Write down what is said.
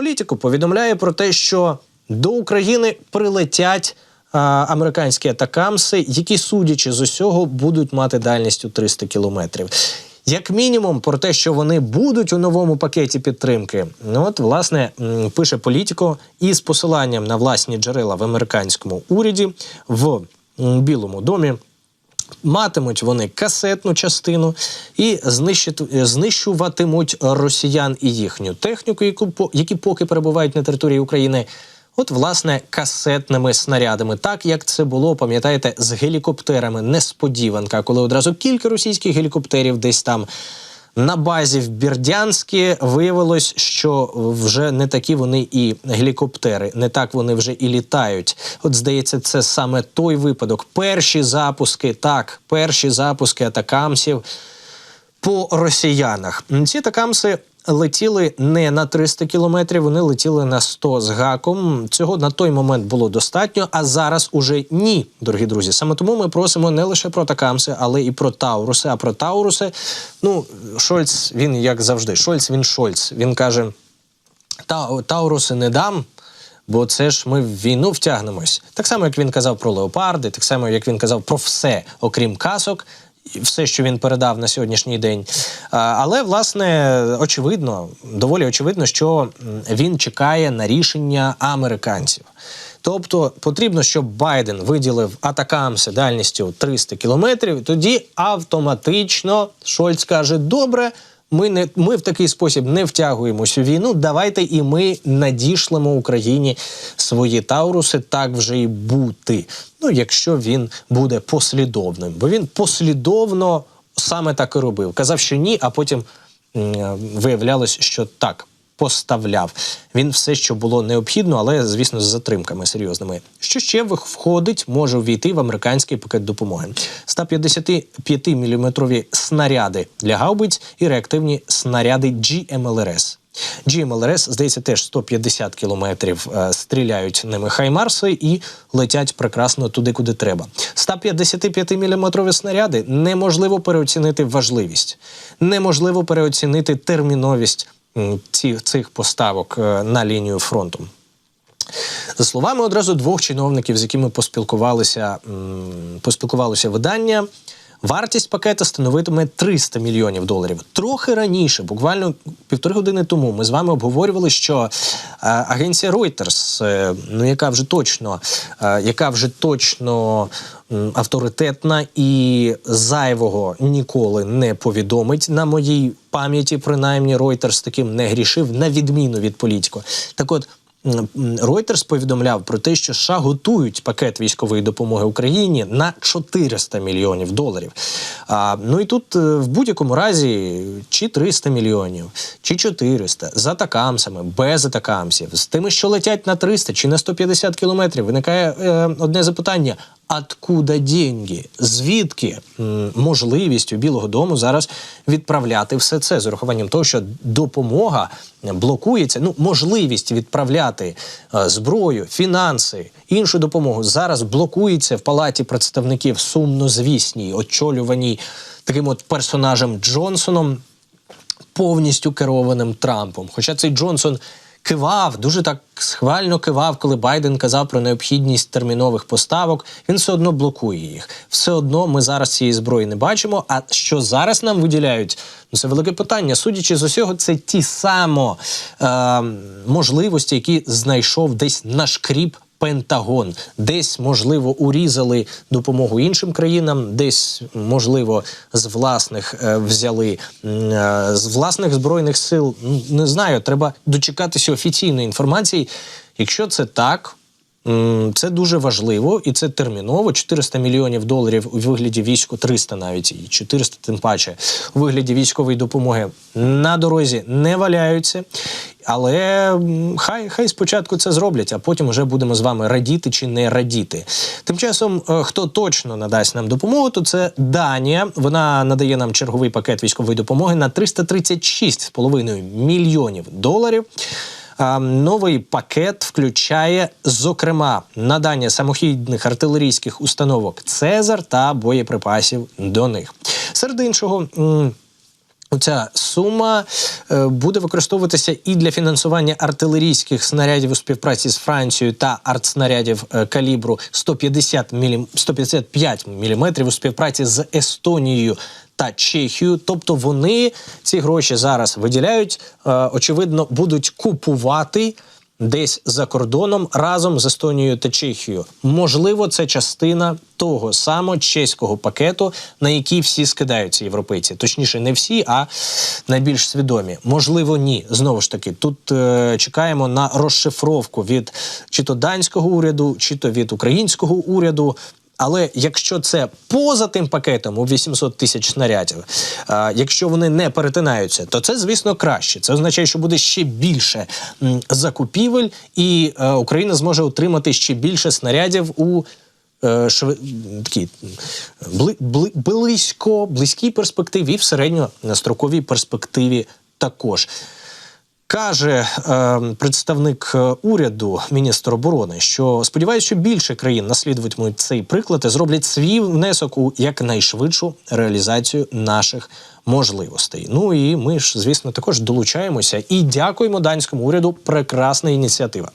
Політико повідомляє про те, що до України прилетять американські атакамси, які, судячи з усього, будуть мати дальність у 300 кілометрів. Як мінімум, про те, що вони будуть у новому пакеті підтримки, власне, пише Політико із посиланням на власні джерела в американському уряді, в Білому домі. Матимуть вони касетну частину і знищуватимуть росіян і їхню техніку, які поки перебувають на території України, власне, касетними снарядами. Так, як це було, пам'ятаєте, з гелікоптерами. Несподіванка, коли одразу кілька російських гелікоптерів десь там на базі в Бердянську виявилось, що вже не такі вони і гелікоптери, не так вони вже і літають. Здається, це саме той випадок. Перші запуски атакамсів по росіянах. Ці атакамси летіли не на 300 кілометрів, вони летіли на 100 з гаком. Цього на той момент було достатньо, а зараз уже ні, дорогі друзі. Саме тому ми просимо не лише про атакамси, але і про Тауруси. А про Тауруси, Шольц, він як завжди, Шольц. Він каже, Тауруси не дам, бо це ж ми в війну втягнемось. Так само, як він казав про леопарди, так само, як він казав про все, окрім касок, все, що він передав на сьогоднішній день. Але, власне, доволі очевидно, що він чекає на рішення американців. Тобто потрібно, щоб Байден виділив атакамси дальністю 300 кілометрів, тоді автоматично Шольц каже, добре, ми в такий спосіб не втягуємось у війну, давайте і ми надішлемо Україні свої Тауруси, так вже і бути. Якщо він буде послідовним. Бо він послідовно саме так і робив. Казав, що ні, а потім виявлялось, що так, поставляв. Він все, що було необхідно, але, звісно, з затримками серйозними. Що ще може ввійти в американський пакет допомоги? 155-мм снаряди для гаубиць і реактивні снаряди GMLRS. GMLRS, здається, теж 150 кілометрів стріляють ними хаймарси і летять прекрасно туди, куди треба. 155-мм снаряди неможливо переоцінити важливість, неможливо переоцінити терміновість цих поставок на лінію фронту. За словами одразу двох чиновників, з якими поспілкувалося видання, вартість пакета становитиме $300 мільйонів. Трохи раніше, буквально 1,5 години тому, ми з вами обговорювали, що агенція Reuters, яка вже точно авторитетна і зайвого ніколи не повідомить, на моїй пам'яті, принаймні, Reuters таким не грішив, на відміну від Політико. Так от, Reuters повідомляв про те, що США готують пакет військової допомоги Україні на $400 мільйонів. І тут в будь-якому разі чи 300 мільйонів, чи 400, з атакамсами, без атакамсів, з тими, що летять на 300 чи на 150 кілометрів, виникає одне запитання – откуда деньги? Звідки можливість у Білого дому зараз відправляти все це? З урахуванням того, що допомога блокується, можливість відправляти зброю, фінанси, іншу допомогу зараз блокується в Палаті представників сумнозвісній, очолюваній таким от персонажем Джонсоном, повністю керованим Трампом. Хоча цей Джонсон кивав, дуже так схвально кивав, коли Байден казав про необхідність термінових поставок, він все одно блокує їх. Все одно ми зараз цієї зброї не бачимо, а що зараз нам виділяють, це велике питання. Судячи з усього, це ті самі можливості, які знайшов десь нашкріп Пентагон. Десь, можливо, урізали допомогу іншим країнам, десь, можливо, з власних взяли, з власних збройних сил. Не знаю, треба дочекатися офіційної інформації. Якщо це так, це дуже важливо і це терміново. $400 мільйонів у вигляді 300 навіть, і 400 тим паче, у вигляді військової допомоги на дорозі не валяються. Але хай спочатку це зроблять, а потім вже будемо з вами радіти чи не радіти. Тим часом, хто точно надасть нам допомогу, то це Данія. Вона надає нам черговий пакет військової допомоги на $336,5 мільйонів. Новий пакет включає, зокрема, надання самохідних артилерійських установок «Цезар» та боєприпасів до них. Серед іншого, Ця сума буде використовуватися і для фінансування артилерійських снарядів у співпраці з Францією та артснарядів калібру 155 мм у співпраці з Естонією та Чехією. Тобто вони ці гроші зараз виділяють, очевидно, будуть купувати десь за кордоном разом з Естонією та Чехією. Можливо, це частина того самого чеського пакету, на який всі скидаються європейці. Точніше, не всі, а найбільш свідомі. Можливо, ні. Знову ж таки, тут чекаємо на розшифровку від чи то данського уряду, чи то від українського уряду. Але якщо це поза тим пакетом у 800 тисяч снарядів, якщо вони не перетинаються, то це, звісно, краще. Це означає, що буде ще більше закупівель, і Україна зможе отримати ще більше снарядів у такій близькій перспективі і в середньостроковій перспективі також. Каже представник уряду, міністр оборони, що сподіваюся, що більше країн наслідуватимуть цей приклад і зроблять свій внесок у якнайшвидшу реалізацію наших можливостей. Ну і ми ж, звісно, також долучаємося і дякуємо данському уряду. Прекрасна ініціатива.